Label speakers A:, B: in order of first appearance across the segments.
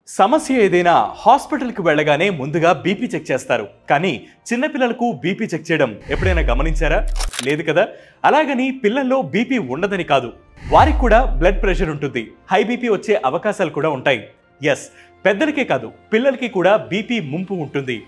A: సమస్య ఏదైనా హాస్పిటల్కి వెళ్ళగానే ముందుగా బీపీ చెక్ చేస్తారు. కానీ చిన్నపిల్లలకు బీపీ చెక్ చేయడం ఎప్పుడైనా గమనించారా? లేదు కదా. అలాగని పిల్లల్లో బీపీ ఉండదని కాదు, వారికి కూడా బ్లడ్ ప్రెషర్ ఉంటుంది, హై బీపీ వచ్చే అవకాశాలు కూడా ఉంటాయి. ఎస్, పెద్దలకే కాదు పిల్లలకి కూడా బీపీ ముంపు ఉంటుంది.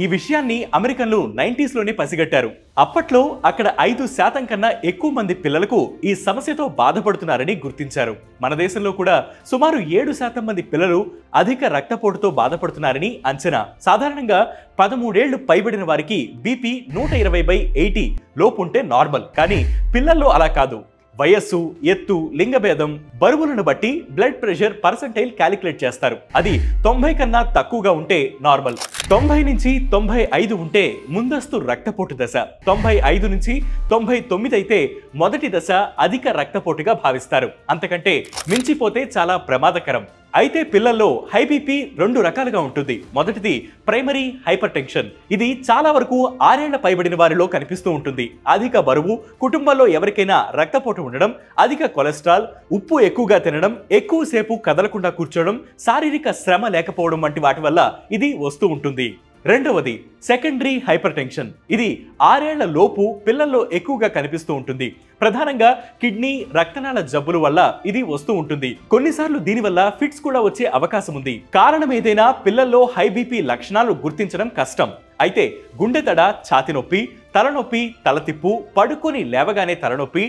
A: ఈ విషయాన్ని అమెరికన్లు 90s పసిగట్టారు. అప్పట్లో అక్కడ 5% కన్నా ఎక్కువ మంది పిల్లలకు ఈ సమస్యతో బాధపడుతున్నారని గుర్తించారు. మన దేశంలో కూడా సుమారు 7% మంది పిల్లలు అధిక రక్తపోటుతో బాధపడుతున్నారని అంచనా. సాధారణంగా 13 ఏళ్లు పైబడిన వారికి బీపీ 120/80 లోపు ఉంటే నార్మల్. కానీ పిల్లల్లో అలా కాదు. వయస్సు, ఎత్తు, లింగభేదం, బరువులను బట్టి బ్లడ్ ప్రెషర్ పర్సెంటైల్ క్యాలిక్యులేట్ చేస్తారు. అది 90 కన్నా తక్కువగా ఉంటే నార్మల్, 90 నుంచి 95 ఉంటే ముందస్తు రక్తపోటు దశ, 95 నుంచి 99 అయితే మొదటి దశ అధిక రక్తపోటుగా భావిస్తారు. అంతకంటే మించిపోతే చాలా ప్రమాదకరం. అయితే పిల్లల్లో హై బీపీ 2 రకాలుగా ఉంటుంది. మొదటిది ప్రైమరీ హైపర్ టెన్షన్. ఇది చాలా వరకు 6 ఏళ్ల పైబడిన వారిలో కనిపిస్తూ ఉంటుంది. అధిక బరువు, కుటుంబంలో ఎవరికైనా రక్తపోటు ఉండడం, అధిక కొలెస్ట్రాల్, ఉప్పు ఎక్కువగా తినడం, ఎక్కువసేపు కదలకుండా కూర్చోవడం, శారీరక శ్రమ లేకపోవడం వంటి వాటి వల్ల ఇది వస్తూ ఉంటుంది. రెండవది సెకండరీ హైపర్ టెన్షన్. ఇది 6 ఏళ్ల లోపు పిల్లల్లో ఎక్కువగా కనిపిస్తూ ఉంటుంది. ప్రధానంగా కిడ్నీ, రక్తనాళ జబ్బుల వల్ల ఇది వస్తూ ఉంటుంది. కొన్నిసార్లు దీనివల్ల ఫిట్స్ కూడా వచ్చే అవకాశం ఉంది. కారణం ఏదైనా పిల్లల్లో హై బీపీ లక్షణాలు గుర్తించడం కష్టం. అయితే గుండె దడ, ఛాతి నొప్పి, తలనొప్పి, తలతిప్పు, పడుకొని లేవగానే తలనొప్పి,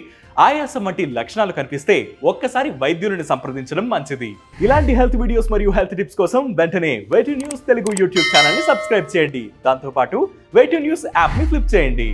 A: ఆయాసం వంటి లక్షణాలు కనిపిస్తే ఒక్కసారి వైద్యులను సంప్రదించడం మంచిది. ఇలాంటి హెల్త్ వీడియోస్ మరియు హెల్త్ టిప్స్ కోసం వెంటనే వై2 న్యూస్ తెలుగు యూట్యూబ్ ఛానల్ ని సబ్స్క్రైబ్ చేయండి. దాంతోపాటు వై2 న్యూస్ యాప్ ని ఫ్లిప్ చేయండి.